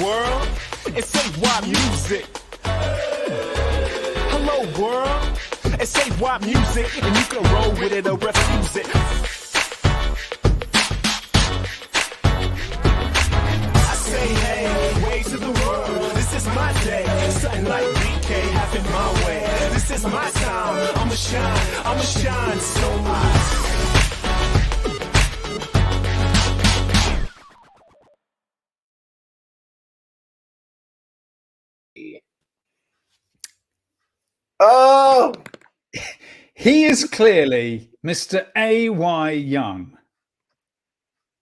world, and say why music. Hello world, and say why music, and you can roll with it or refuse it. I say hey, way to the world, this is my day. Something like BK having my way. This is my time, I'ma shine so much. Oh, he is clearly Mr. A.Y. Young.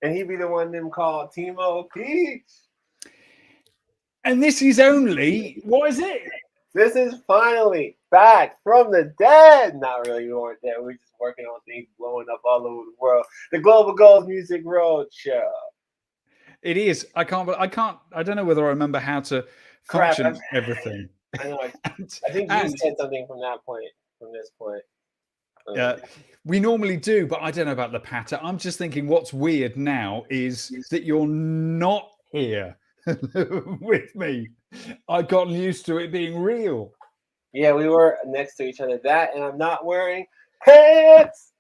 And he be the one them called Timo Peach. And this is only, what is it? This is finally back from the dead. Not really, we weren't dead. We're just working on things blowing up all over the world. The Global Goals Music Roadshow. It is. I don't know whether I remember how to function everything. I know. I think you said something from this point. We normally do, but I don't know about the patter. I'm just thinking what's weird now is that you're not here with me. I've gotten used to it being real. Yeah, we were next to each other. That, and I'm not wearing pants.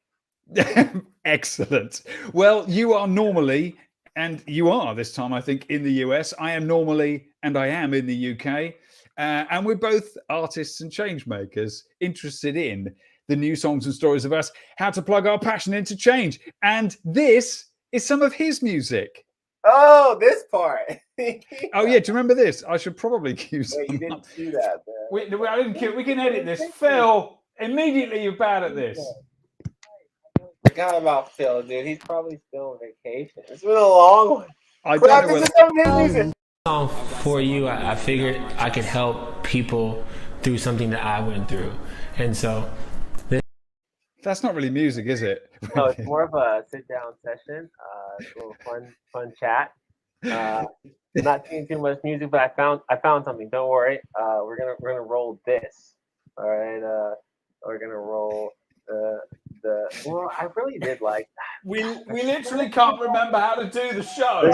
Excellent. Well, you are normally, and you are this time, I think, in the US. I am normally, and I am in the UK. And we're both artists and change makers interested in the new songs and stories of us, how to plug our passion into change. And this is some of his music. Oh, this part. Oh, yeah. Do you remember this? I should probably use Wait, you didn't do that, man. I didn't. We can edit this. Phil, immediately you're bad at this. Forgot about Phil, dude. He's probably still on vacation. It's been a long one. I don't know whether... song for you. I figured I could help people through something that I went through, and so that's not really music, is it? No, it's more of a sit-down session. It's a little fun chat. Not seeing too much music, but I found something. Don't worry. We're gonna roll this. All right. We're gonna roll well, I really did like that. We literally can't remember how to do the show.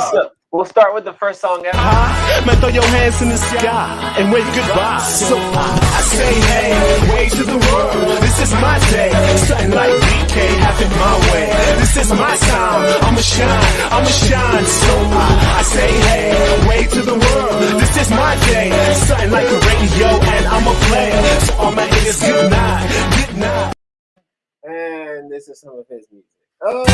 We'll start with the first song ever. Man, throw your hands in the sky and wave goodbye. So I say hey, way to the world. This is my day. Something like BK having my way. This is my time. I'ma shine so I say hey, way to the world. This is my day. Something like a radio and I'ma play. So all my haters, good night. And this is some of his music. Oh.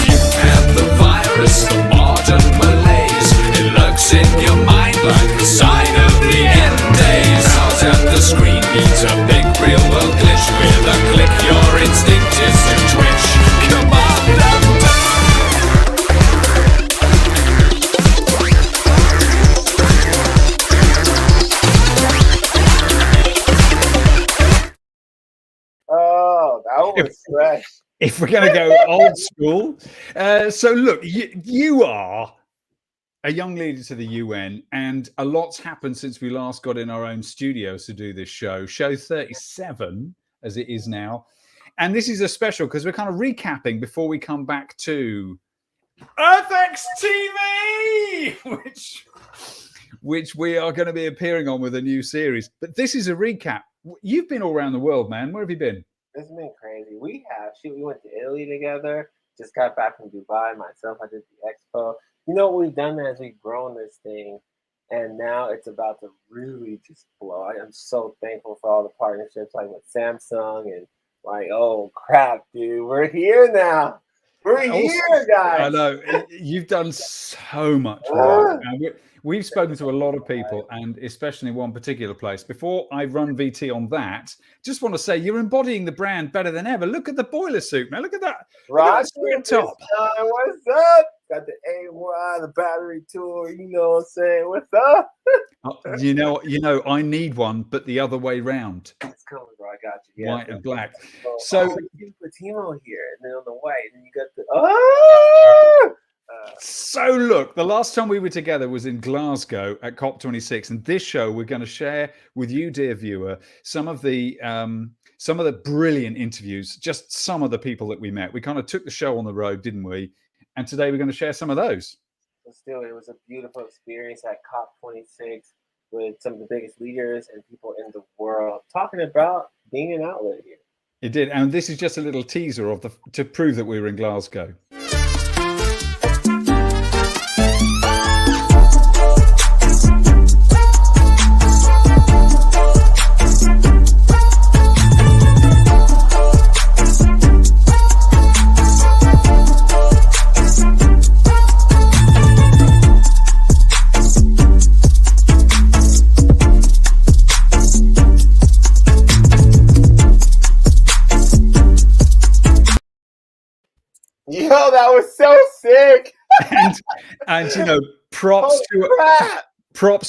You have the virus, the modern malaise. It lurks in your mind like the sign of the end days. Out at the screen needs a big real world glitch. With a click, your instinct is to twitch. Come on, Oh, that was fresh. If we're going to go old school. So look, you are a young leader to the UN, and a lot's happened since we last got in our own studios to do this show 37 as it is now. And this is a special because we're kind of recapping before we come back to EarthX TV, which we are going to be appearing on with a new series. But this is a recap. You've been all around the world, man. Where have you been? It's been crazy. We went to Italy together. Just got back from Dubai. Myself, I did the expo. You know what we've done as we've grown this thing, and now it's about to really just blow. I am so thankful for all the partnerships, like with Samsung, and like, oh crap, dude, we're here now. We're here, guys. I know you've done so much work. We've spoken to a lot of people, and especially in one particular place. Before I run VT on that, just want to say you're embodying the brand better than ever. Look at the boiler suit, man. Look at that. Roger, top. What's up? Got the AY, the battery tool. You know what I'm saying? What's up? You know, I need one, but the other way round. It's coming, bro. I got you. Yeah, white and black. So you put Timo here, and then on the white, and you got the So look, the last time we were together was in Glasgow at COP26, and this show we're going to share with you, dear viewer, some of the brilliant interviews, just some of the people that we met. We kind of took the show on the road, didn't we? And today we're going to share some of those. but still, it was a beautiful experience at COP26 with some of the biggest leaders and people in the world talking about being an outlet here. It did, and this is just a little teaser of to prove that we were in Glasgow. Yo, that was so sick! and you know, props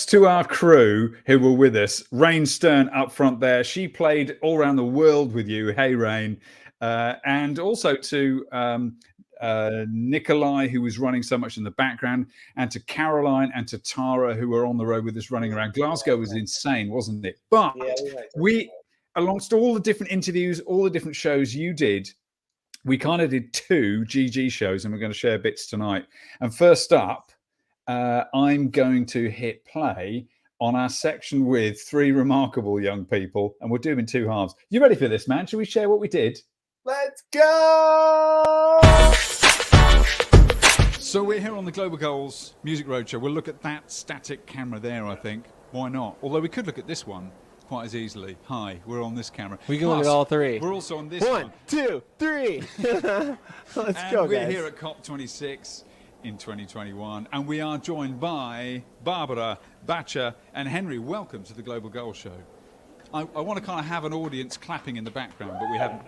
to our crew who were with us. Rain Stern up front there. She played all around the world with you. Hey, Rain. And also to Nikolai, who was running so much in the background, and to Caroline and to Tara, who were on the road with us running around. Glasgow was insane, wasn't it? But we, amongst all the different interviews, all the different shows you did, we kind of did 2 GG shows, and we're going to share bits tonight. And first up, I'm going to hit play on our section with 3 remarkable young people, and we'll do them in 2 halves. You ready for this, man? Should we share what we did? Let's go! So we're here on the Global Goals Music Roadshow. We'll look at that static camera there, I think. Why not? Although we could look at this one quite as easily. Hi, we're on this camera. We can look at all 3. We're also on this 1, 2, 3. Let's go, we're guys. here at COP26 in 2021, and we are joined by Barbara, Batcha, and Henry. Welcome to the Global Goals Show. I want to kind of have an audience clapping in the background, but we haven't.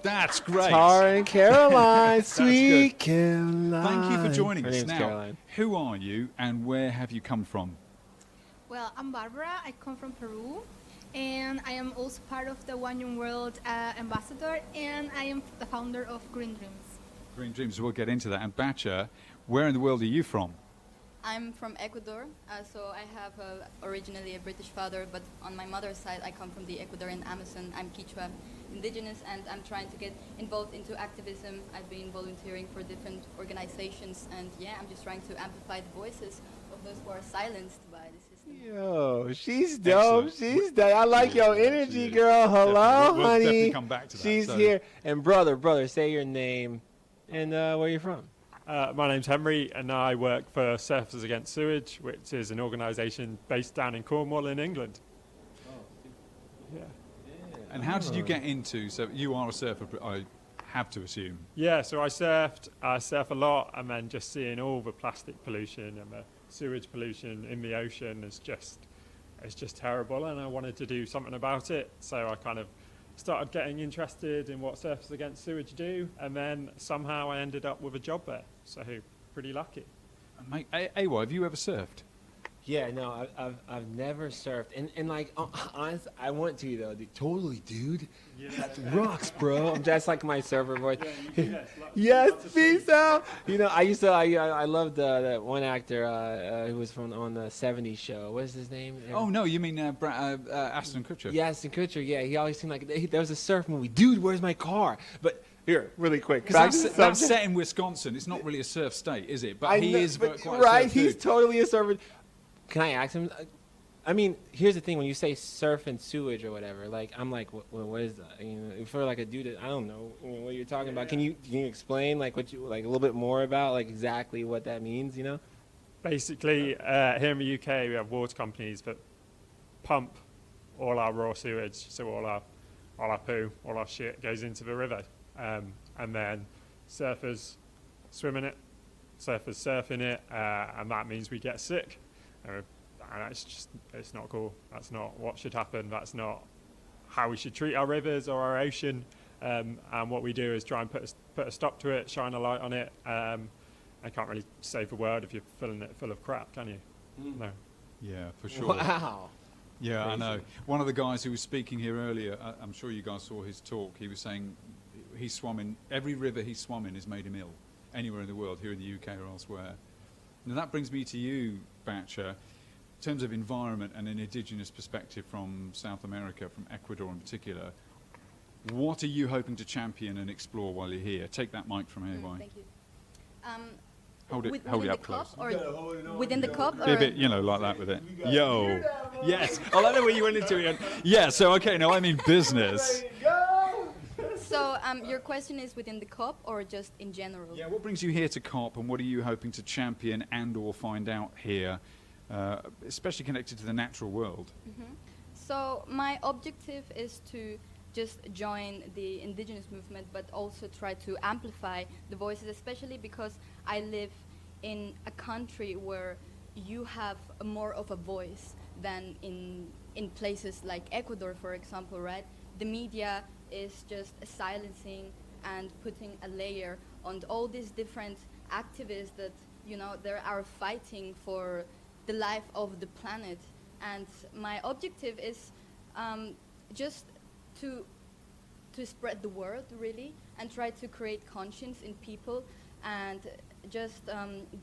That's great. Tara and Caroline, sweet Caroline. Thank you for joining Her us. name's Now, Caroline. who are you, and where have you come from? Well, I'm Barbara. I come from Peru, and I am also part of the One Young World ambassador, and I am the founder of Green Dreams. Green Dreams, we'll get into that. And Batcha, where in the world are you from? I'm from Ecuador, so I have originally a British father, but on my mother's side I come from the Ecuadorian Amazon. I'm Quechua indigenous, and I'm trying to get involved into activism. I've been volunteering for different organizations, and yeah, I'm just trying to amplify the voices of those who are silenced by the system. Yo, she's dope. Excellent. She's dope. I like your energy, girl. Hello, Definitely. We'll honey. definitely come back to that, She's so- here. And brother, say your name and where you're from. My name's Henry, and I work for Surfers Against Sewage, which is an organisation based down in Cornwall in England. Yeah. And how did you get into, so you are a surfer, I have to assume. Yeah, so I surf a lot, and then just seeing all the plastic pollution and the sewage pollution in the ocean is just terrible, and I wanted to do something about it. So I kind of started getting interested in what Surfers Against Sewage do, and then somehow I ended up with a job there. So pretty lucky. And mate, AY, have you ever surfed? Yeah, no, I've never surfed, and like honestly, I want to though. Totally, dude. Yeah. That rocks, bro. I'm just like my surfer voice. Yes, Yes, peace out. You know, I loved that one actor who was on the '70s show. What is his name? Oh no, you mean Ashton Kutcher? Yeah, Ashton Kutcher. Yeah, he always seemed like there was a surf movie. Dude, where's my car? But here, really quick. Because that's set in Wisconsin. It's not really a surf state, is it? But he is quite right. a surf He's dude. totally a surfer. Can I ask him? I mean, here's the thing: when you say surf and sewage or whatever, like I'm like, what is that? You know, for like a dude that I don't know what you're talking about. Can you explain like what you like a little bit more about like exactly what that means? You know? Basically, here in the UK, we have water companies that pump all our raw sewage, so all our poo, all our shit goes into the river, and then surfers swim in it, surfers surf in it, and that means we get sick. And it's not cool. That's not what should happen. That's not how we should treat our rivers or our ocean. And what we do is try and put a stop to it, shine a light on it. I can't really save the world if you're filling it full of crap, can you? No. Yeah, for sure. Wow. Yeah, Crazy. I know. One of the guys who was speaking here earlier, I'm sure you guys saw his talk. He was saying he swam in every river he swam in has made him ill, anywhere in the world, here in the UK or elsewhere. Now that brings me to you, Batcha. In terms of environment and an indigenous perspective from South America, from Ecuador in particular, what are you hoping to champion and explore while you're here? Take that mic from AY. Thank you. Hold it within hold it the up cup close. or within the cup Be a or bit, like that with it. Yo. Yes. I like the way you went into it. Yeah, so okay, now I mean business. so your question is within the cup or just in general? Yeah, what brings you here to COP, and what are you hoping to champion and or find out here, especially connected to the natural world? So my objective is to just join the indigenous movement, but also try to amplify the voices, especially because I live in a country where you have more of a voice than in places like Ecuador, for example, right? The media is just silencing and putting a layer on all these different activists that, they are fighting for the life of the planet. And my objective is just to spread the word, really, and try to create conscience in people and just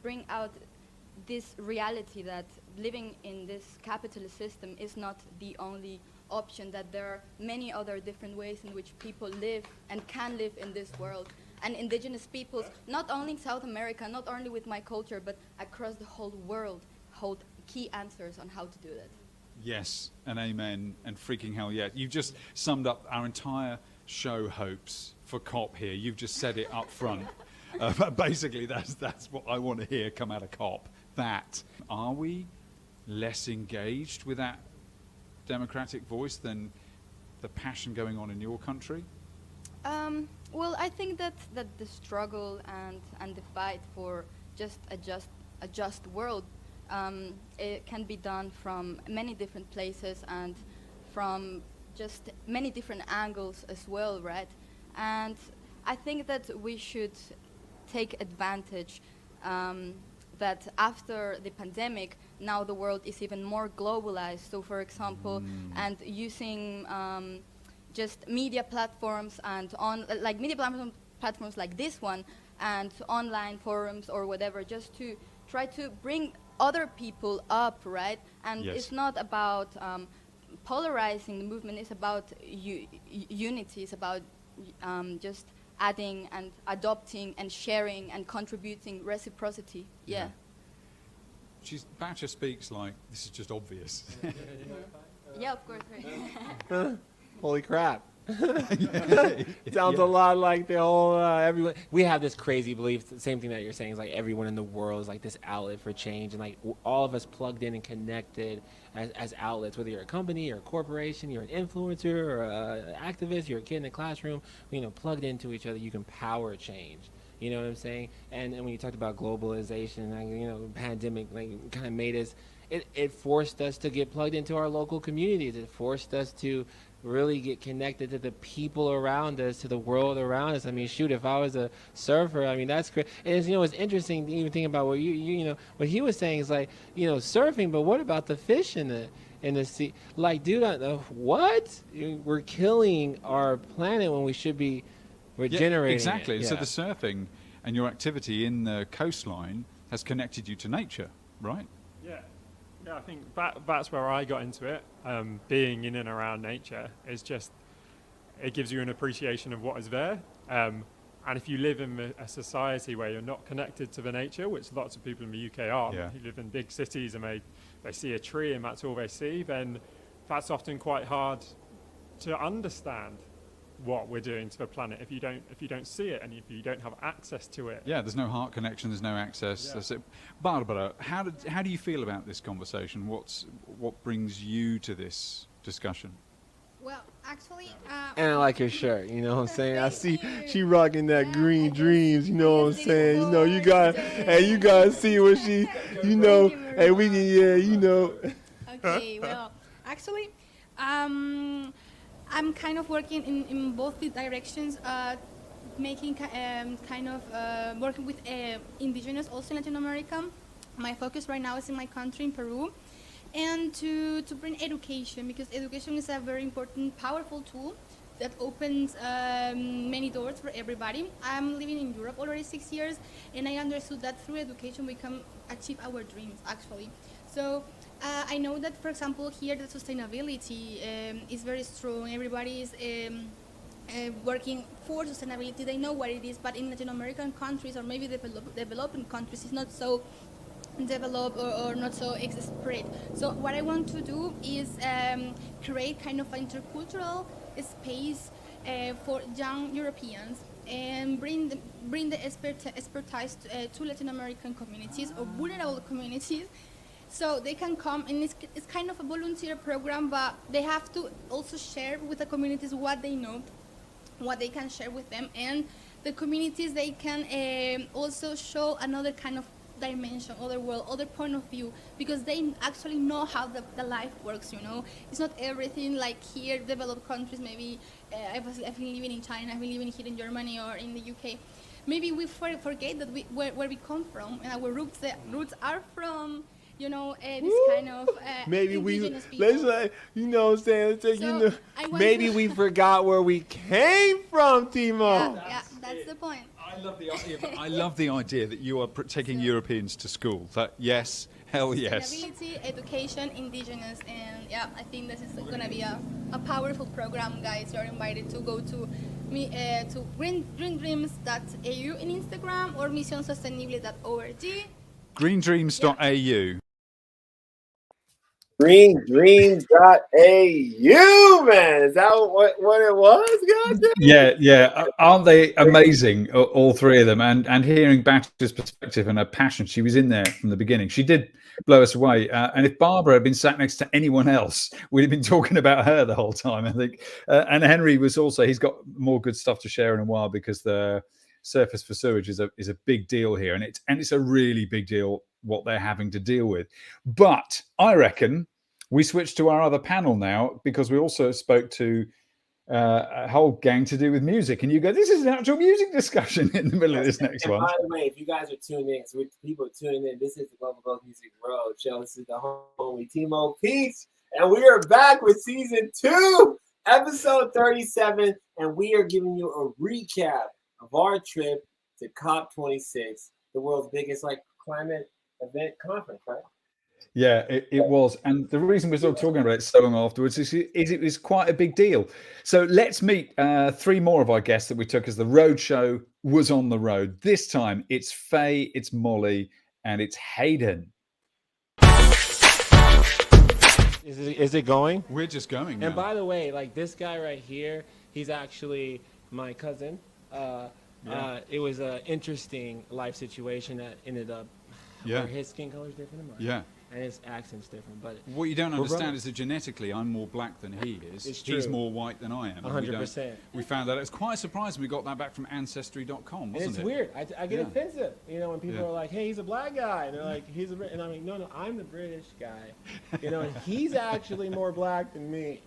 bring out this reality that living in this capitalist system is not the only option, that there are many other different ways in which people live and can live in this world. And indigenous peoples, not only in South America, not only with my culture, but across the whole world, hold key answers on how to do that. Yes, and amen, and freaking hell yeah. You've just summed up our entire show hopes for COP here. You've just said it up front. But basically, that's what I want to hear come out of COP. That. Are we less engaged with that democratic voice than the passion going on in your country? Well, I think that the struggle and the fight for just a just world, it can be done from many different places and from just many different angles as well, right? And I think that we should take advantage that after the pandemic, now the world is even more globalized. So, for example, and using just media platforms and media platforms like this one and online forums or whatever, just to try to bring other people up, right? And Yes. it's not about polarizing the movement, it's about unity, it's about just adding and adopting and sharing and contributing reciprocity. Yeah. Batcher speaks like this is just obvious. Yeah, of course. Right. Holy crap. Sounds a lot like the whole everyone. We have this crazy belief, the same thing that you're saying is like everyone in the world is like this outlet for change, and like all of us plugged in and connected as outlets, whether you're a company or a corporation, you're an influencer or an activist, you're a kid in the classroom, plugged into each other, you can power change. You know what I'm saying? And when you talked about globalization, pandemic, kind of made us, it forced us to get plugged into our local communities. It forced us to really get connected to the people around us, to the world around us. I mean, shoot, if I was a surfer, that's crazy. And it's interesting to even think about what what he was saying is like, surfing, but what about the fish in the sea? Like, dude, what? We're killing our planet when we should be regenerating. Exactly. It. So Yeah. the surfing and your activity in the coastline has connected you to nature, right? Yeah, I think that's where I got into it. Being in and around nature is just, it gives you an appreciation of what is there. And if you live in a society where you're not connected to the nature, which lots of people in the UK are, who live in big cities and they see a tree and that's all they see, then that's often quite hard to understand what we're doing to the planet if you don't see it and if you don't have access to it. Yeah, there's no heart connection, there's no access. Yeah. That's it. Barbara, how do you feel about this conversation? What brings you to this discussion? Well, actually, And I like your shirt, you know what I'm saying? I see Thank you. she rocking that Yeah, green I dreams, you know what I'm just saying? did You know, you it got, for hey, you guys see what she, you know, Thank you hey, very we can, Okay, well, actually, I'm kind of working in both the directions, making working with indigenous also in Latin America. My focus right now is in my country, in Peru, and to bring education, because education is a very important, powerful tool that opens many doors for everybody. I'm living in Europe already 6 years, and I understood that through education we can achieve our dreams, actually. So I know that, for example, here the sustainability is very strong. Everybody is working for sustainability, they know what it is, but in Latin American countries or maybe developing countries, it's not so developed or not so spread. So what I want to do is create kind of an intercultural space for young Europeans and bring the expertise to Latin American communities or vulnerable communities, so they can come, and it's kind of a volunteer program, but they have to also share with the communities what they know, what they can share with them, and the communities, they can also show another kind of dimension, other world, other point of view, because they actually know how the life works, you know. It's not everything like here, developed countries, maybe I've been living in China, I've been living here in Germany or in the UK. Maybe we forget that where we come from, and our roots are from, you know, this kind of Maybe we, indigenous people. let's say, you know what I'm saying, let's say, you know, maybe we forgot where we came from, Timo. Yeah, that's the point. I love the idea that you are taking Europeans to school. That, yes, hell yes. Sustainability, education, indigenous, and yeah, I think this is going to be a powerful program, guys. You're invited to go to to greendreams.au in Instagram or missionsostenible.org. Greendreams.au. GreenDreams.au, man. Is that what it was, guys? Yeah. Aren't they amazing, all three of them? And hearing Batch's perspective and her passion, she was in there from the beginning. She did blow us away. And if Barbara had been sat next to anyone else, we'd have been talking about her the whole time, I think. And Henry was also, he's got more good stuff to share in a while, because the surface for sewage is a big deal here. And it's a really big deal what they're having to deal with. But I reckon we switch to our other panel now, because we also spoke to a whole gang to do with music. And you go, this is an actual music discussion in the middle of this next one. By the way, if you guys are tuning in, so people are tuning in, this is the Global Gold Music Roadshow. This is the homie Timo Peach. And we are back with season 2, episode 37. And we are giving you a recap of our trip to COP26, the world's biggest climate event conference, right? Yeah, it was. And the reason we're still talking about it so long afterwards is it was quite a big deal. So let's meet 3 more of our guests that we took as the Roadshow was on the road. This time it's Faye, it's Molly, and it's Hayden. Is it going? We're just going now. And by the way, like this guy right here, he's actually my cousin. It was an interesting life situation that ended up where his skin color is different than mine. Yeah. And his accent's different. But what you don't understand is that genetically I'm more black than he is. It's true. He's more white than I am. 100%. We found that. It's quite surprising we got that back from Ancestry.com, wasn't it? It's weird. I get offensive, you know, when people are like, hey, he's a black guy. And they're like, he's a Brit. And I'm like, no, I'm the British guy. You know, and he's actually more black than me.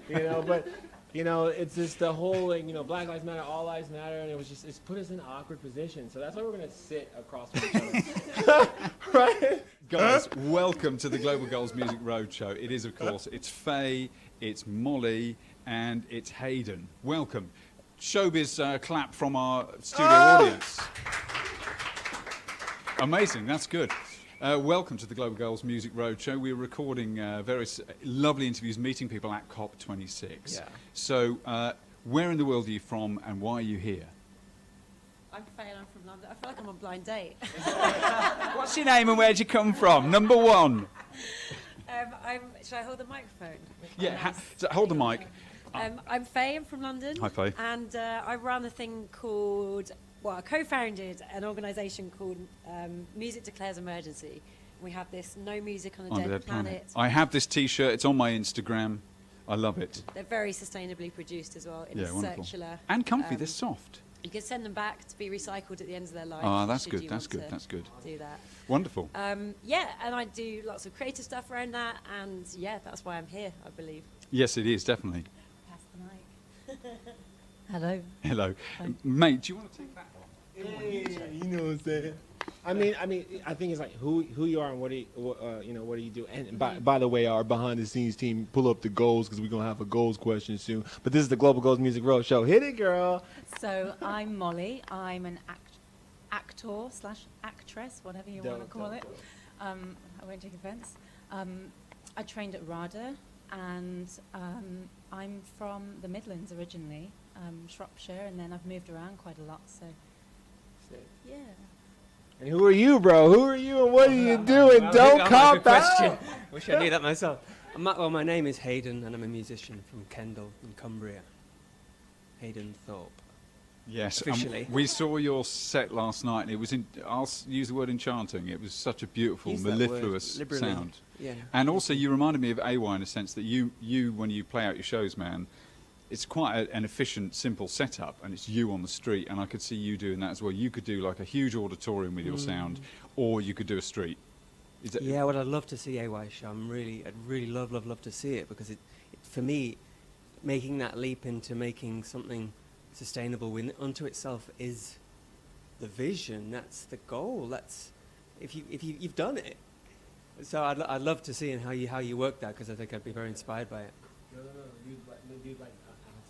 You know, but... You know, it's just the whole, like, you know, Black Lives Matter, All Lives Matter, and it's put us in an awkward position. So that's why we're going to sit across from each other. Right? Guys, welcome to the Global Goals Music Roadshow. It is, of course, it's Faye, it's Molly, and it's Hayden. Welcome. Showbiz clap from our studio audience. Amazing, that's good. Welcome to the Global Goals Music Roadshow. We're recording various lovely interviews, meeting people at COP26. Yeah. So, where in the world are you from, and why are you here? I'm Faye and I'm from London. I feel like I'm on blind date. What's your name and where'd you come from? Number 1. Should I hold the microphone? Yeah, so hold the mic. I'm Faye, I'm from London. Hi, Faye. And I run a thing called, I co-founded an organisation called Music Declares Emergency. We have this No Music on a Dead Planet. I have this T-shirt. It's on my Instagram. I love it. They're very sustainably produced as well in a wonderful. circular. And comfy. They're soft. You can send them back to be recycled at the end of their life. Oh, that's good. That's good. That's good. Do that. Wonderful. Yeah, and I do lots of creative stuff around that, and yeah, that's why I'm here, I believe. Yes, it is definitely. Pass the mic. Hello. Hello, mate. Do you want to take that one? Yeah, you know what I'm saying. I mean, I think it's like who you are and what do you do. And by the way, our behind the scenes team, pull up the goals because we're gonna have a goals question soon. But this is the Global Goals Music Roadshow. Hit it, girl. So I'm Molly. I'm an actor/actress, whatever you want to call it. I won't take offence. I trained at RADA, and I'm from the Midlands originally. Shropshire, and then I've moved around quite a lot. So, yeah. And who are you, bro? Who are you, and what are you doing? Don't cop out. Wish I knew that myself. My name is Hayden, and I'm a musician from Kendal in Cumbria. Hayden Thorpe. Yes, officially. We saw your set last night, and it was. I'll use the word enchanting. It was such a beautiful, mellifluous sound. Yeah. And also, you reminded me of AY in a sense that you when you play out your shows, man, it's quite an efficient, simple setup, and it's you on the street. And I could see you doing that as well. You could do like a huge auditorium with your sound, or you could do a street. Yeah, well, I'd love to see AY show. I'd really love to see it, because it for me, making that leap into making something sustainable unto itself is the vision. That's the goal. That's if you've done it. So I'd love to see how you work that, because I think I'd be very inspired by it. No, dude, like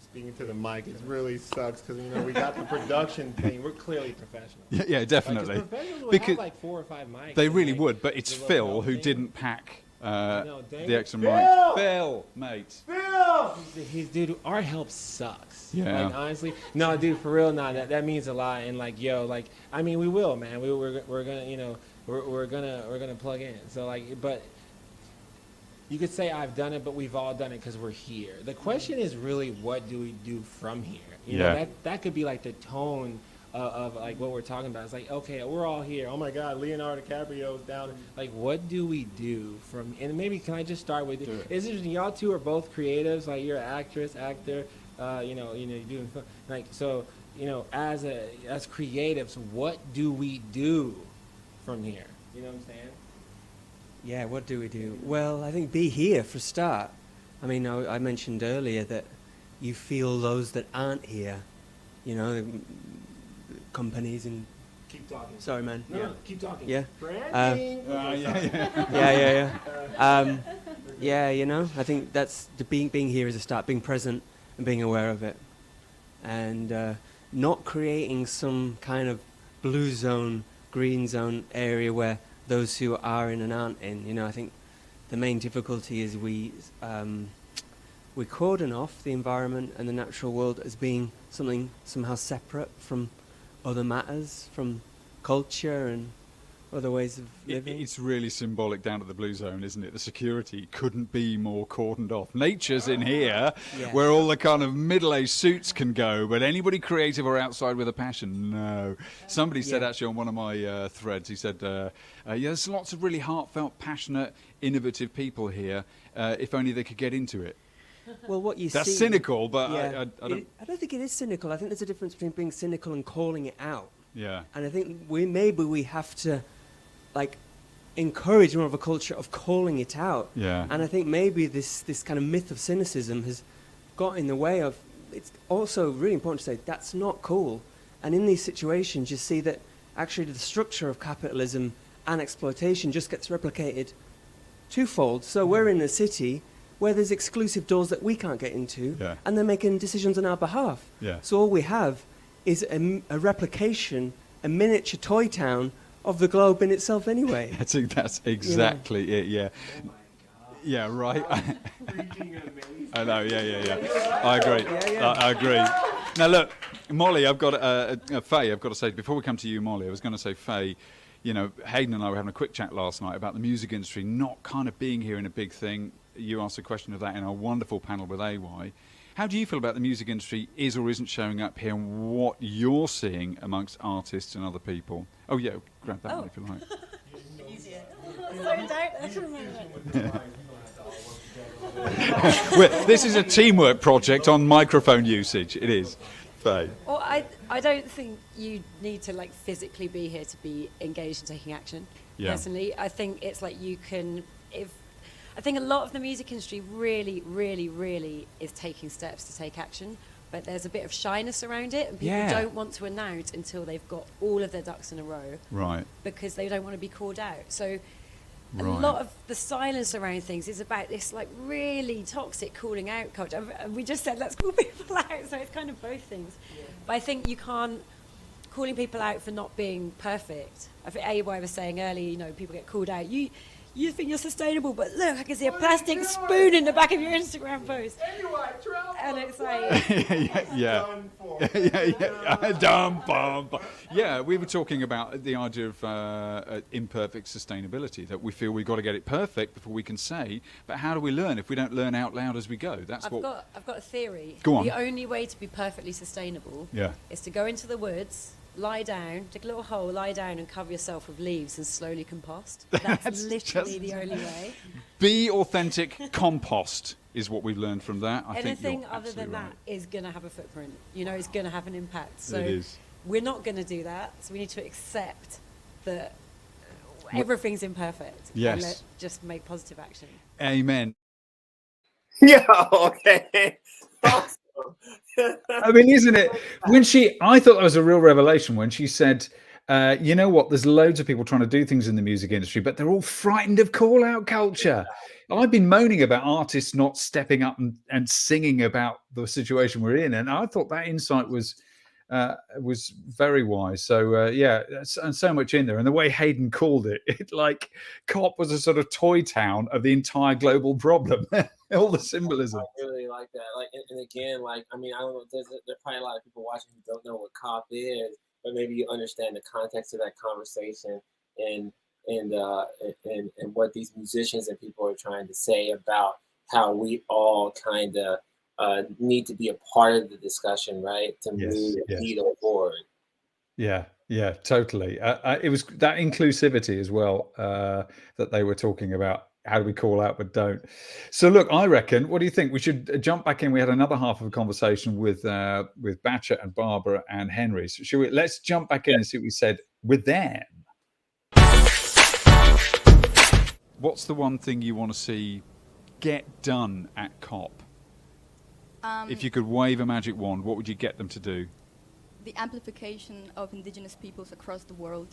speaking to the mic, it really sucks because we got the production thing. We're clearly professional. Yeah, definitely. Like, professionals would because have like 4 or 5 mics. They really would, but it's Phil who didn't pack the extra mic. Phil, mate. Phil! Dude, our help sucks. Yeah. Like, honestly. No, dude, for real, that means a lot. And like, I mean, we will, man. We're gonna, we're gonna plug in. So like, but you could say I've done it, but we've all done it because we're here. The question is really, what do we do from here? You know, that could be like the tone of like what we're talking about. It's like, okay, we're all here. Oh my God, Leonardo DiCaprio's down. Like, what do we do from? And maybe can I just start with you? Is it y'all two are both creatives? Like, you're an actress, actor. You're doing like so. As creatives, what do we do from here? You know what I'm saying? Yeah, what do we do? Well, I think be here for a start. I mean, I mentioned earlier that you feel those that aren't here, companies and... Keep talking. Sorry, man. No, keep talking. Yeah. Branding. Yeah, I think that's being here is a start, being present and being aware of it. And not creating some kind of blue zone, green zone area where those who are in and aren't in. I think the main difficulty is we cordon off the environment and the natural world as being something somehow separate from other matters, from culture and other ways of living. It's really symbolic down at the Blue Zone, isn't it? The security couldn't be more cordoned off. Nature's in here, where all the kind of middle-aged suits can go, but anybody creative or outside with a passion, no. Somebody said actually on one of my threads, he said, there's lots of really heartfelt, passionate, innovative people here, if only they could get into it. Well, what you That's see... cynical, but yeah, I don't think it is cynical. I think there's a difference between being cynical and calling it out. Yeah. And I think we have to encourage more of a culture of calling it out. Yeah. And I think maybe this kind of myth of cynicism has got in the way of... It's also really important to say that's not cool. And in these situations, you see that actually the structure of capitalism and exploitation just gets replicated twofold. So we're in a city where there's exclusive doors that we can't get into, and they're making decisions on our behalf. Yeah. So all we have is a replication, a miniature toy town of the globe in itself anyway. That's exactly it, yeah. Oh my God. Yeah, right. Freaking amazing. I know, yeah. I agree. I agree. Now look, Molly, I've got Faye, I've got to say, before we come to you, Molly, I was going to say, Faye, Hayden and I were having a quick chat last night about the music industry not kind of being here in a big thing. You asked a question of that in our wonderful panel with AY. How do you feel about the music industry is or isn't showing up here, and what you're seeing amongst artists and other people? Oh, yeah, grab that one if you like. This is a teamwork project on microphone usage. It is. Faye. Well, I don't think you need to physically be here to be engaged in taking action. Personally, I think it's you can... I think a lot of the music industry really, really, really is taking steps to take action, but there's a bit of shyness around it, and people don't want to announce until they've got all of their ducks in a row. Right. Because they don't want to be called out. So a lot of the silence around things is about this really toxic calling out culture. And we just said, let's call people out, so it's kind of both things. Yeah. But I think you can't... Calling people out for not being perfect. I think AY was saying earlier, people get called out. you think you're sustainable, but look, I can see a plastic spoon in the back of your Instagram post. And it's like... Yeah, we were talking about the idea of imperfect sustainability, that we feel we've got to get it perfect before we can say, but how do we learn if we don't learn out loud as we go? I've got a theory. Go on. The only way to be perfectly sustainable is to go into the woods, lie down, dig a little hole, lie down and cover yourself with leaves and slowly compost. That's literally the only way. Be authentic. Compost is what we've learned from that. Anything other than that is going to have a footprint. You know, it's going to have an impact. So it is. We're not going to do that. So we need to accept that everything's imperfect. Yes. And just make positive action. Amen. Yeah, okay. Awesome. I mean, isn't it? I thought that was a real revelation when she said, you know what, there's loads of people trying to do things in the music industry, but they're all frightened of call-out culture. I've been moaning about artists not stepping up and singing about the situation we're in, and I thought that insight was very wise. So and so much in there, and the way Hayden called it like COP was a sort of toy town of the entire global problem. All the symbolism. I really like that. Like, and again, like, I mean, I don't know. There's probably a lot of people watching who don't know what COP is, but maybe you understand the context of that conversation and what these musicians and people are trying to say about how we all kind of need to be a part of the discussion, right? To move the needle forward. Yeah, totally. It was that inclusivity as well that they were talking about. How do we call out but don't? So look, I reckon, what do you think? We should jump back in. We had another half of a conversation with Batcher and Barbara and Henry. So let's jump back in and see what we said with them. What's the one thing you want to see get done at COP? If you could wave a magic wand, what would you get them to do? The amplification of indigenous peoples across the world,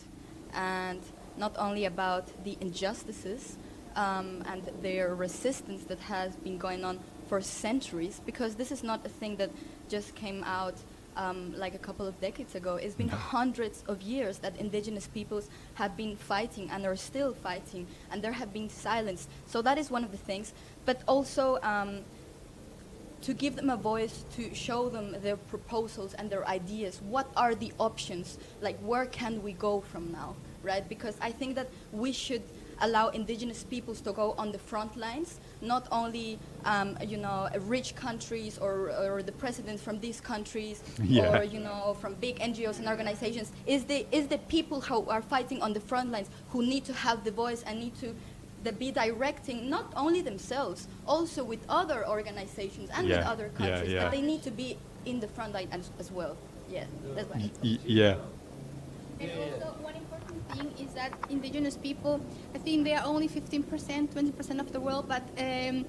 and not only about the injustices and their resistance that has been going on for centuries, because this is not a thing that just came out like a couple of decades ago. It's been hundreds of years that indigenous peoples have been fighting and are still fighting, and there have been silence. So that is one of the things, but also to give them a voice, to show them their proposals and their ideas. What are the options? Like, where can we go from now, right? Because I think that we should allow indigenous peoples to go on the front lines, not only rich countries or the presidents from these countries or from big NGOs and organizations. Is the people who are fighting on the front lines who need to have the voice and need to be directing not only themselves, also with other organizations and with other countries, but they need to be in the front line as well. Yeah, that's what I think. And also, one important thing is that indigenous people, I think they are only 15%, 20% of the world, but the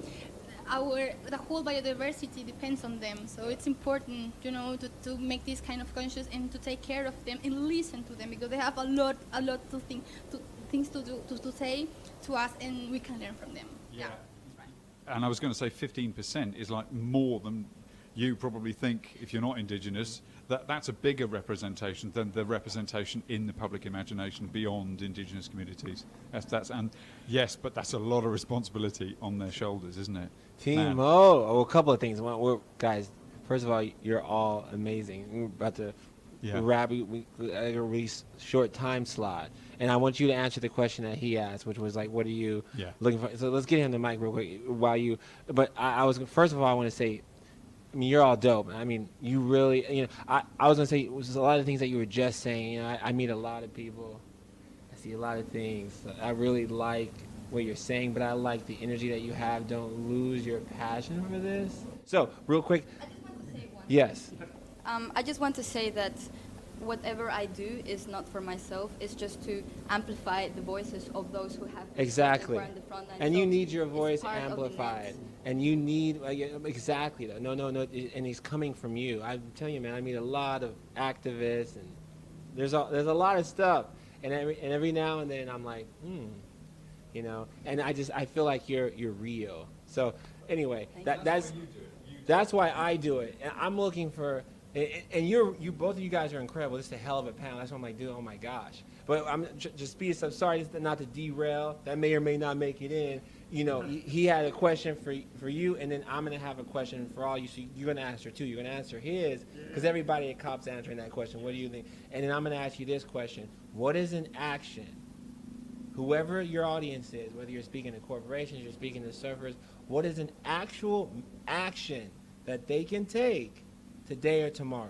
whole biodiversity depends on them. So it's important, to make this kind of conscious and to take care of them and listen to them, because they have a lot of things to do, to say to us, and we can learn from them. Yeah. And I was going to say 15% is like more than you probably think if you're not indigenous. That's a bigger representation than the representation in the public imagination beyond indigenous communities. But that's a lot of responsibility on their shoulders, isn't it? Timo, a couple of things. Guys, first of all, you're all amazing. We're about to wrap. We a really short time slot, and I want you to answer the question that he asked, which was like, what are you looking for? So let's get him the mic real quick But I was first of all, I want to say, I mean, you're all dope. I mean, you really, I was going to say, was a lot of things that you were just saying. I meet a lot of people. I see a lot of things. I really like what you're saying, but I like the energy that you have. Don't lose your passion for this. So, real quick. I just want to say one. Yes. I just want to say that whatever I do is not for myself. It's just to amplify the voices of those who have exactly. in the front line. And so you need your voice amplified. And you need exactly that. No. And it's coming from you. I'm telling you, man. I meet a lot of activists, and there's a lot of stuff. And every now and then I'm like, And I feel like you're real. So anyway, that's why I do it. And I'm looking for And you both of you guys are incredible. This is a hell of a panel. That's why I'm like, dude, oh my gosh. But I'm just speed up. Sorry not to derail. That may or may not make it in. You know, he had a question for you, and then I'm gonna have a question for all you. So you're gonna answer too. You're gonna answer his, because everybody at COP's answering that question. What do you think? And then I'm gonna ask you this question: what is an action? Whoever your audience is, whether you're speaking to corporations, you're speaking to surfers, what is an actual action that they can take today or tomorrow,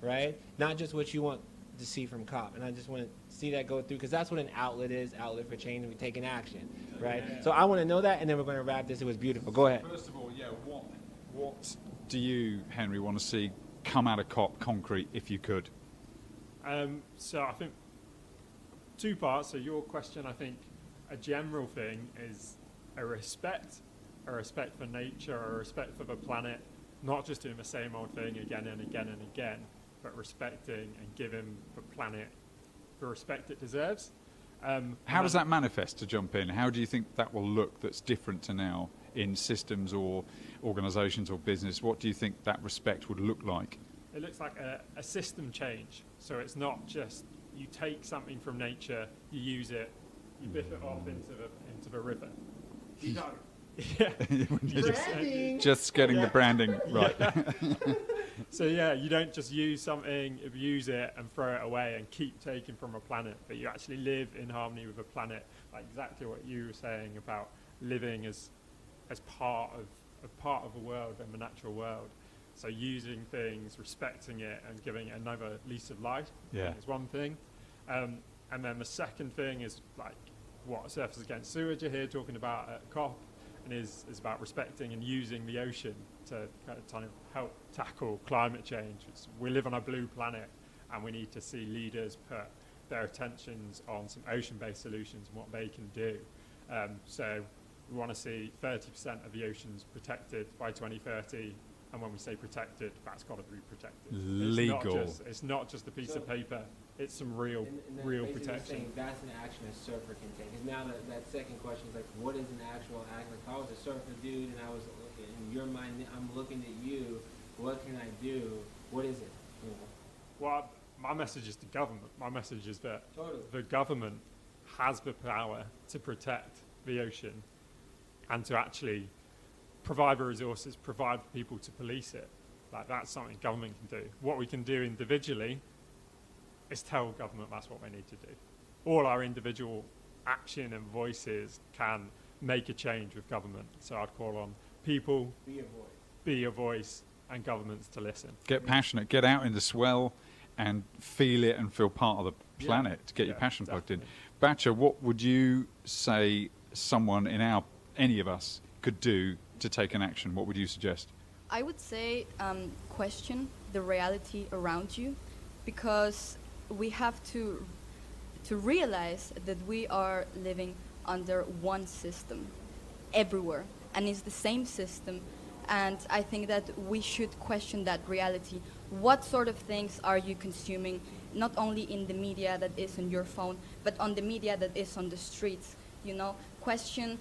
right? Not just what you want to see from COP. And I just want to see that go through, because that's what an outlet is, outlet for change, and we taking action, right? Yeah. So I want to know that, and then we're going to wrap this. It was beautiful. Go ahead. First of all, yeah, what do you, Henry, want to see come out of COP concrete if you could? So I think two parts. So your question, I think a general thing is a respect for nature, a respect for the planet, not just doing the same old thing again and again and again, but respecting and giving the planet the respect it deserves. How does that manifest, to jump in? How do you think that will look that's different to now in systems or organisations or business? What do you think that respect would look like? It looks like a system change. So it's not just you take something from nature, you use it, you biff it off into the river. You don't. Yeah. Just getting the branding right. Yeah. So yeah, you don't just use something, abuse it and throw it away and keep taking from a planet, but you actually live in harmony with a planet, like exactly what you were saying about living as part of the world and the natural world. So using things, respecting it, and giving it another lease of life is one thing. And then the second thing is like what Surfers Against Sewage are here talking about at COP, and is about respecting and using the ocean to kind of help tackle climate change. We live on a blue planet, and we need to see leaders put their attentions on some ocean-based solutions and what they can do. So we want to see 30% of the oceans protected by 2030. And when we say protected, that's got to be protected. Legal. It's not just a piece of paper. It's some real protection. That's an action a surfer can take. And now that second question is like, what is an actual act? Like, if I was a surfer dude and I was in your mind, I'm looking at you. What can I do? What is it? You know? Well, my message is to government. My message is that the government has the power to protect the ocean and to actually provide the resources, provide for people to police it. Like, that's something government can do. What we can do individually is tell government that's what they need to do. All our individual action and voices can make a change with government. So I'd call on people, be a voice, and governments to listen. Get passionate, get out in the swell and feel it and feel part of the planet to get your passion plugged in. Batcher, what would you say someone in any of us could do to take an action? What would you suggest? I would say question the reality around you, because we have to realize that we are living under one system everywhere, and it's the same system. And I think that we should question that reality. What sort of things are you consuming, not only in the media that is on your phone, but on the media that is on the streets? You know, question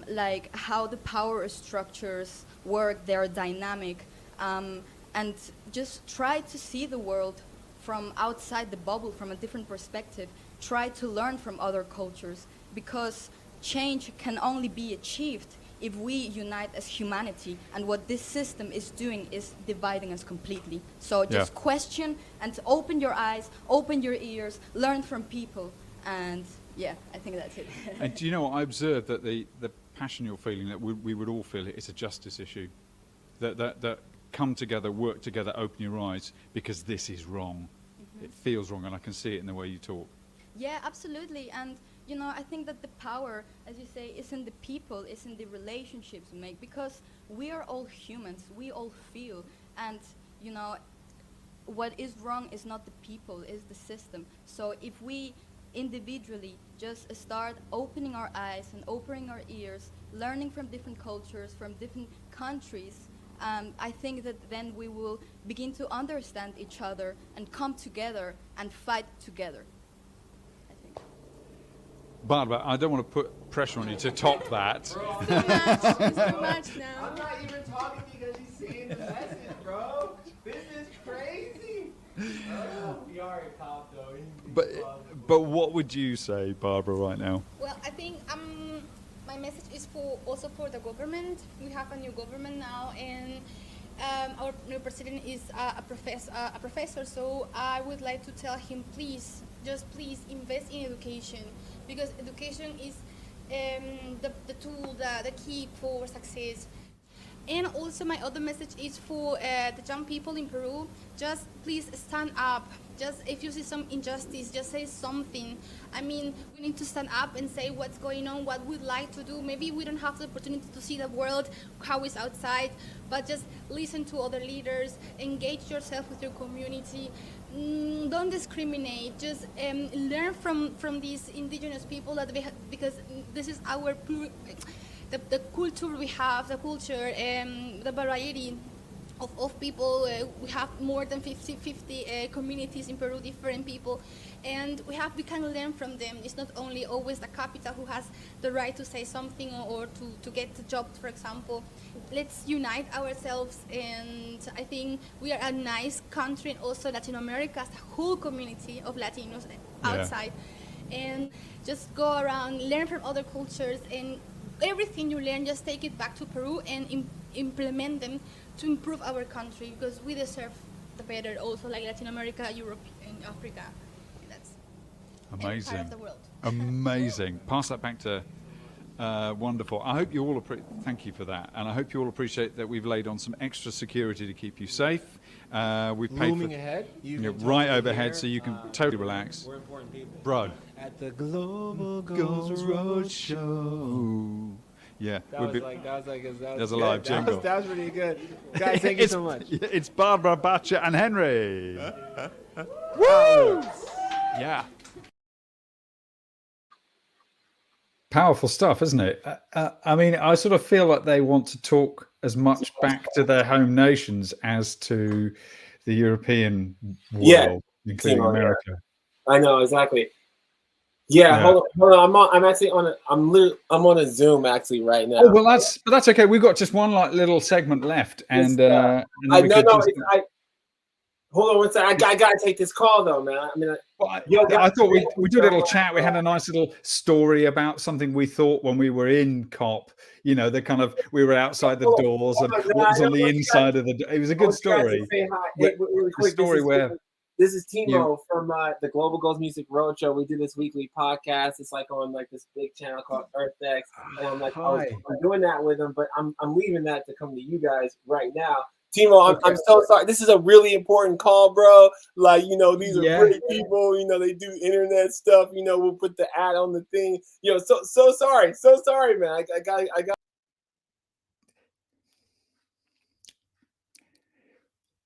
like how the power structures work, they're dynamic, and just try to see the world from outside the bubble, from a different perspective. Try to learn from other cultures, because change can only be achieved if we unite as humanity, and what this system is doing is dividing us completely. So just question and open your eyes, open your ears, learn from people, and I think that's it. And do you know what, I observed that the passion you're feeling, that we would all feel it's a justice issue, that come together, work together, open your eyes, because this is wrong. Mm-hmm. It feels wrong, and I can see it in the way you talk. Yeah, absolutely. And you know, I think that the power, as you say, is in the people, is in the relationships we make, because we are all humans, we all feel, and you know, what is wrong is not the people, it's the system. So if we individually just start opening our eyes and opening our ears, learning from different cultures, from different countries, I think that then we will begin to understand each other and come together and fight together. Barbara, I don't want to put pressure on you to top that. It's too much now. I'm not even talking because she's saying the message, bro. This is crazy. We are a cop, though. But what would you say, Barbara, right now? Well, I think my message is also for the government. We have a new government now, and our new president is a professor. So I would like to tell him, please invest in education, because education is the tool, the key for success. And also my other message is for the young people in Peru, just please stand up. Just if you see some injustice, just say something. I mean, we need to stand up and say what's going on, what we'd like to do. Maybe we don't have the opportunity to see the world, how it's outside, but just listen to other leaders, engage yourself with your community. Don't discriminate, just learn from these indigenous people that because this is our the culture we have, the culture, the variety of people. We have more than 50 communities in Peru, different people, and we can learn from them. It's not only always the capital who has the right to say something or to get the job, for example. Let's unite ourselves, and I think we are a nice country, and also Latin America as a whole community of Latinos outside. And just go around, learn from other cultures, and everything you learn, just take it back to Peru and implement them to improve our country, because we deserve the better also, like Latin America, Europe, and Africa. That's amazing. Part of the world. Amazing. Pass that back to wonderful. I hope you all thank you for that, and I hope you all appreciate that we've laid on some extra security to keep you safe. We've paid Looming ahead, right overhead, so you can totally relax. We're important people. Bro. At the Global Goals Roadshow. Yeah, that was a live jingle. That was really good. Guys, thank you so much. It's Barbara, Batcha, and Henry. Woo! Yeah. Powerful stuff, isn't it? I mean, I sort of feel like they want to talk as much back to their home nations as to the European world, including America. I know, exactly. Yeah, hold on. I'm actually on a Zoom actually right now. Oh well, that's okay. We've got just one little segment left, and hold on one second. I gotta take this call though, man. I mean, I thought we did a little chat. We had a nice little story about something we thought when we were in COP. You know, we were outside the doors and what was on the inside of the. It was a good story. Really quick, story where. This is Timo from the Global Goals Music Roadshow. We do this weekly podcast. It's like on this big channel called EarthX. And I'm doing that with him, but I'm leaving that to come to you guys right now. Timo, I'm so sorry. This is a really important call, bro. Like, these are pretty people. They do internet stuff. We'll put the ad on the thing. So sorry, man. I got.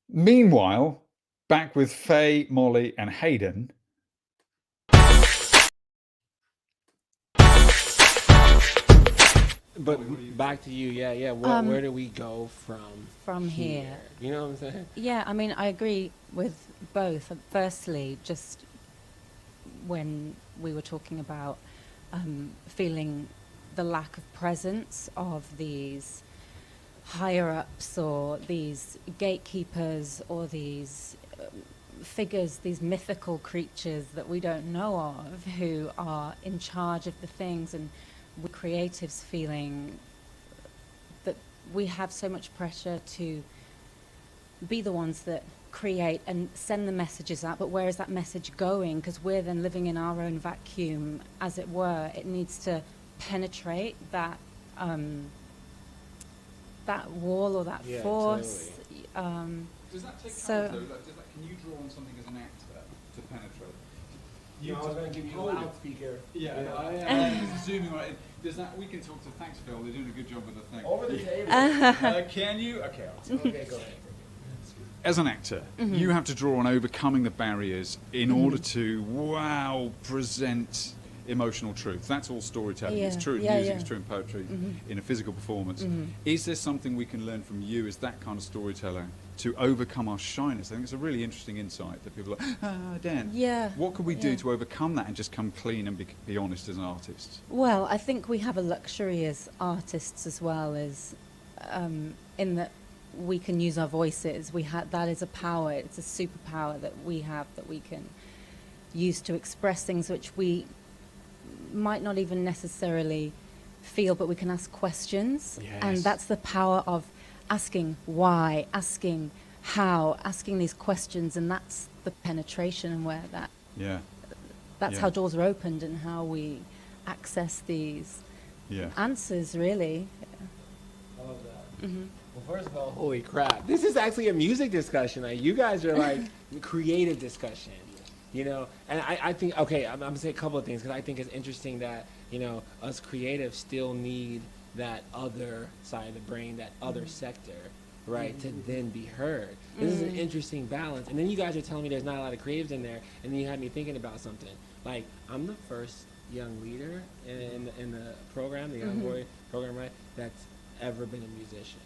Meanwhile, back with Faye, Molly, and Hayden. But back to you, yeah. Where do we go from here? You know what I'm saying? Yeah, I mean, I agree with both. Firstly, just when we were talking about feeling the lack of presence of these higher ups or these gatekeepers or these figures, these mythical creatures that we don't know of, who are in charge of the things, and we creatives feeling that we have so much pressure to be the ones that create and send the messages out, but where is that message going? Because we're then living in our own vacuum, as it were. It needs to penetrate that that wall or that force. Totally. Does that take time, though? Can you draw on something as an actor to penetrate? I was going to give you a loudspeaker. Zooming right in. Does that? We can talk to. Thanks, Phil. They're doing a good job with the thing. Over the table. Can you? Okay. Okay, go ahead. As an actor, you have to draw on overcoming the barriers in order to present emotional truth. That's all storytelling. It's true in music, it's true in poetry, in a physical performance. Is there something we can learn from you as that kind of storyteller to overcome our shyness? I think it's a really interesting insight that people are like, Dan, what could we do to overcome that and just come clean and be honest as artists? Well, I think we have a luxury as artists as well, as in that we can use our voices. That is a power. It's a superpower that we have, that we can use to express things which we might not even necessarily feel, but we can ask questions. Yes. And that's the power of asking why, asking how, asking these questions, and that's the penetration, and where that's how doors are opened and how we access these answers, really. I love that. Mm-hmm. Well, first of all, holy crap. This is actually a music discussion. Like, you guys are like creative discussion, you know? And I think, okay, I'm going to say a couple of things, because I think it's interesting that, you know, us creatives still need that other side of the brain, that other sector, right, to then be heard. This is an interesting balance. And then you guys are telling me there's not a lot of creatives in there, and then you had me thinking about something. Like, I'm the first young leader in the program, the Young Boy program, right, that's ever been a musician.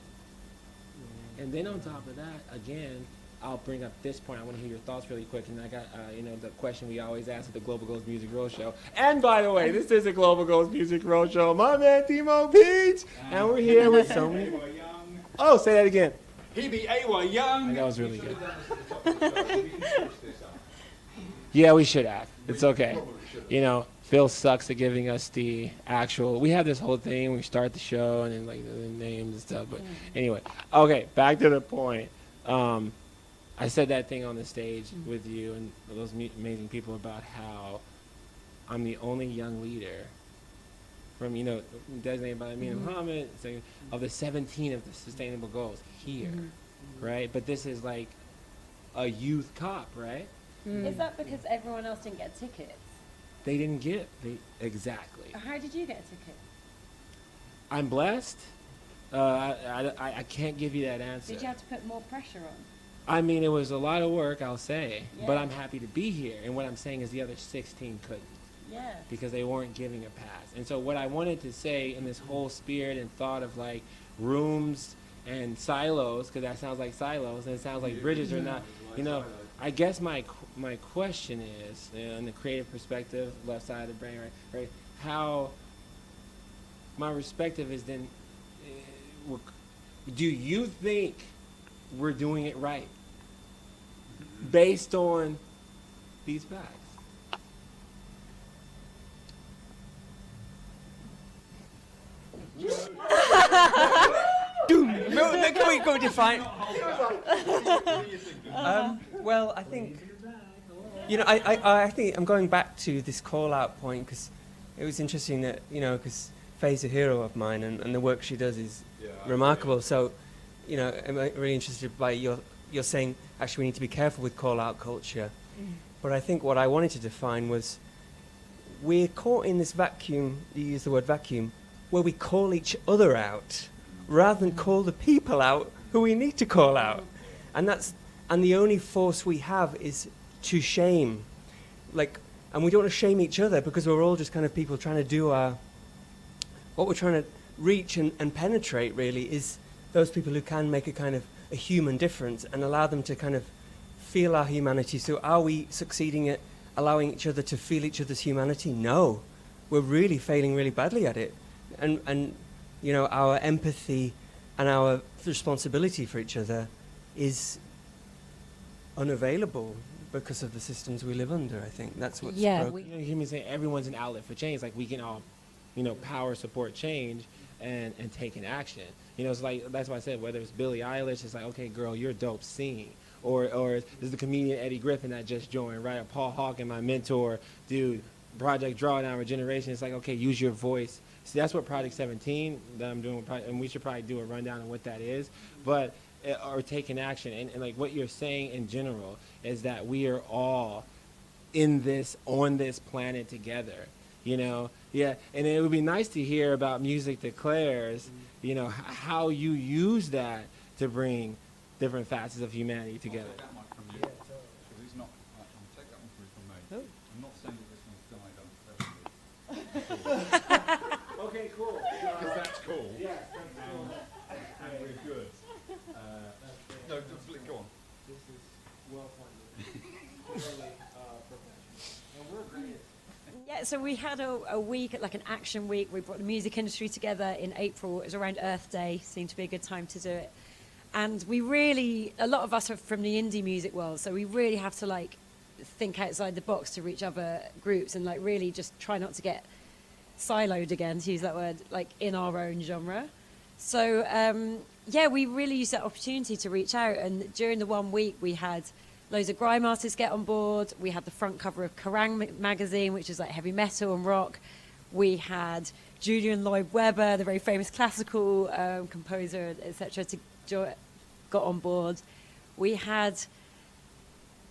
And then on top of that, again, I'll bring up this point. I want to hear your thoughts really quick. And I got, you know, the question we always ask at the Global Goals Music Roadshow. And by the way, this is a Global Goals Music Roadshow. My man, Timo Peach. And we're here with so many. Oh, say that again. He be A.Y. Young. That was really good. Yeah, we should have. It's okay. You know, Phil sucks at giving us the actual. We have this whole thing. We start the show and then like the names and stuff. But anyway, okay, back to the point. I said that thing on the stage with you and those amazing people about how I'm the only young leader from, you know, designated by me and Muhammad, of the 17 of the sustainable goals here, right? But this is like a youth cop, right? Is that because everyone else didn't get tickets? They didn't get exactly. How did you get a ticket? I'm blessed. I can't give you that answer. Did you have to put more pressure on? I mean, it was a lot of work, I'll say, but I'm happy to be here. And what I'm saying is the other 16 couldn't. Yeah. Because they weren't giving a pass. And so what I wanted to say in this whole spirit and thought of like rooms and silos, because that sounds like silos and it sounds like bridges are not, you know, I guess my question is, you know, in the creative perspective, left side of the brain, right, how my perspective is then, do you think we're doing it right based on these facts? Can we go define? Well, I think, you know, I think I'm going back to this call-out point because it was interesting that, you know, because Faye's a hero of mine and the work she does is remarkable. So, you know, I'm really interested by you're saying, actually, we need to be careful with call-out culture. But I think what I wanted to define was we're caught in this vacuum, you use the word vacuum, where we call each other out rather than call the people out who we need to call out. And the only force we have is to shame. And we don't want to shame each other because we're all just kind of people trying to do what we're trying to reach and penetrate really is those people who can make a kind of a human difference and allow them to kind of feel our humanity. So are we succeeding at allowing each other to feel each other's humanity? No. We're really failing really badly at it. And you know, our empathy and our responsibility for each other is unavailable because of the systems we live under. I think that's what's broken. You hear me say everyone's an outlet for change. Like we can all, you know, power support change and take an action. You know, it's like that's why I said whether it's Billie Eilish, it's like, okay, girl, you're dope singing. Or there's the comedian Eddie Griffin that just joined, right? Or Paul Hawken, my mentor, dude, Project Drawdown Regeneration. It's like, okay, use your voice. See, that's what Project 17 that I'm doing, and we should probably do a rundown on what that is. But or taking action, and like what you're saying in general is that we are all in this on this planet together. You know, and it would be nice to hear about Music Declares. You know how you use that to bring different facets of humanity together. Okay, cool. Because that's cool. Yeah. And we're good. No, go on. This is well funded. Really professional. And we're great. Yeah, so we had a week, like an action week. We brought the music industry together in April. It was around Earth Day. Seemed to be a good time to do it. And we really, a lot of us are from the indie music world, so we really have to like think outside the box to reach other groups and like really just try not to get siloed again, to use that word, like in our own genre. So yeah, we really used that opportunity to reach out, and during the 1 week we had loads of grime artists get on board. We had the front cover of Kerrang magazine, which is like heavy metal and rock. We had Julian Lloyd Webber, the very famous classical composer, etc., got on board. We had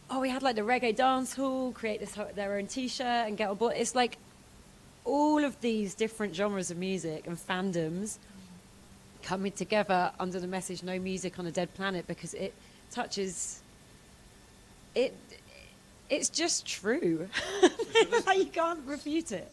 like the reggae dance hall create their own t-shirt and get on board. It's like all of these different genres of music and fandoms coming together under the message "No music on a dead planet," because it touches it. It's just true. You can't refute it.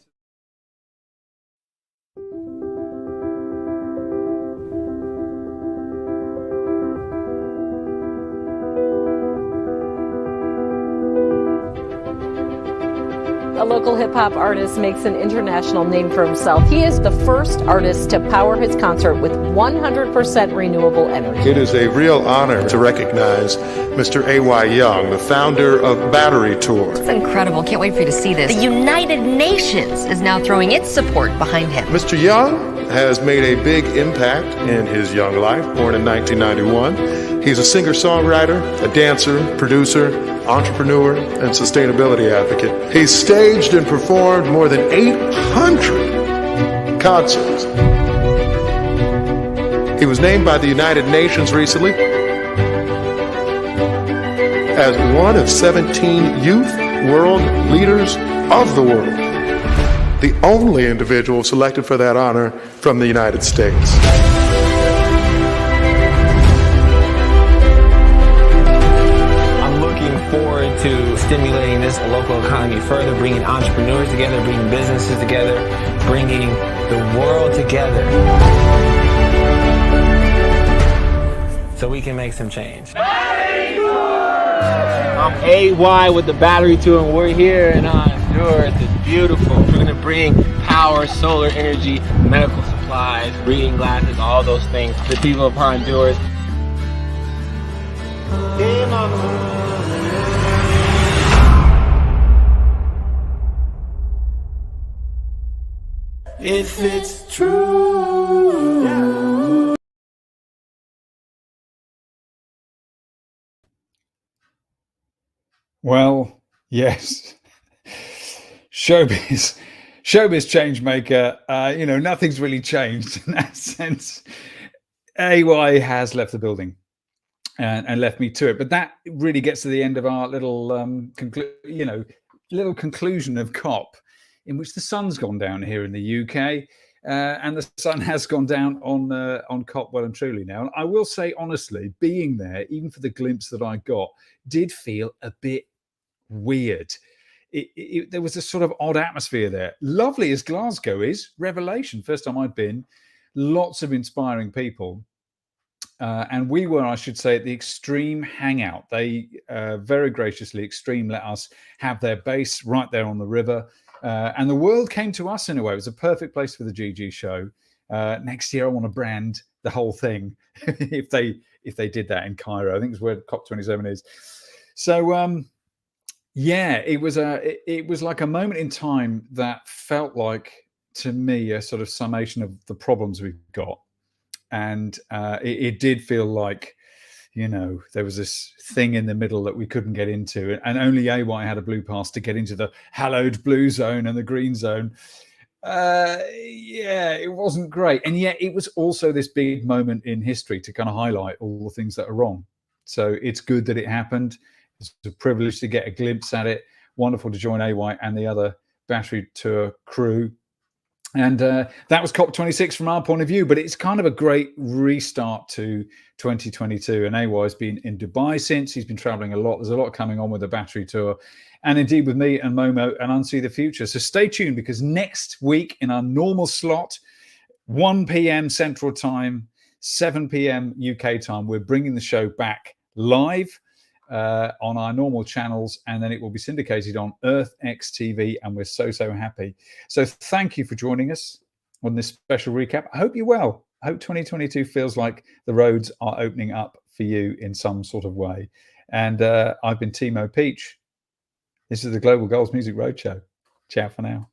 A local hip-hop artist makes an international name for himself. He is the first artist to power his concert with 100% renewable energy. It is a real honor to recognize Mr. A.Y. Young, the founder of Battery Tour. It's incredible. Can't wait for you to see this. The United Nations is now throwing its support behind him. Mr. Young has made a big impact in his young life, born in 1991. He's a singer-songwriter, a dancer, producer, entrepreneur, and sustainability advocate. He's staged and performed more than 800 concerts. He was named by the United Nations recently as one of 17 youth world leaders of the world, the only individual selected for that honor from the United States. Forward to stimulating this local economy further, bringing entrepreneurs together, bringing businesses together, bringing the world together so we can make some change. I'm AY with the Battery Tour, and we're here in Honduras. It's beautiful. We're going to bring power, solar energy, medical supplies, reading glasses, all those things to the people of Honduras. Hey, mama. If it's true. Well, yes. Showbiz change maker. Nothing's really changed in that sense. AY has left the building and left me to it. But that really gets to the end of our little conclusion of COP, in which the sun's gone down here in the UK, and the sun has gone down on COP well and truly now. And I will say, honestly, being there, even for the glimpse that I got, did feel a bit weird. There was a sort of odd atmosphere there. Lovely as Glasgow is, revelation. First time I'd been, lots of inspiring people. And we were, I should say, at the Extreme Hangout. They very graciously, Extreme let us have their base right there on the river. And the world came to us in a way. It was a perfect place for the GGShow. Next year, I want to brand the whole thing if they did that in Cairo. I think it's where COP27 is. So yeah, it was like a moment in time that felt like, to me, a sort of summation of the problems we've got. And it did feel like, there was this thing in the middle that we couldn't get into, and only AY had a blue pass to get into the hallowed blue zone and the green zone. Yeah, it wasn't great. And yet it was also this big moment in history to kind of highlight all the things that are wrong. So it's good that it happened. It's a privilege to get a glimpse at it. Wonderful to join AY and the other Battery Tour crew. And that was COP26 from our point of view, but it's kind of a great restart to 2022. And AY has been in Dubai since. He's been traveling a lot. There's a lot coming on with the Battery Tour, and indeed with me and Momo and Unsee the Future. So stay tuned, because next week in our normal slot, 1 p.m. Central Time, 7 p.m. UK time, we're bringing the show back live on our normal channels, and then it will be syndicated on Earth X TV, and we're so happy. So thank you for joining us on this special recap. I hope you're well. I hope 2022 feels like the roads are opening up for you in some sort of way. And I've been Timo Peach. This is the Global Goals Music Roadshow. Ciao for now.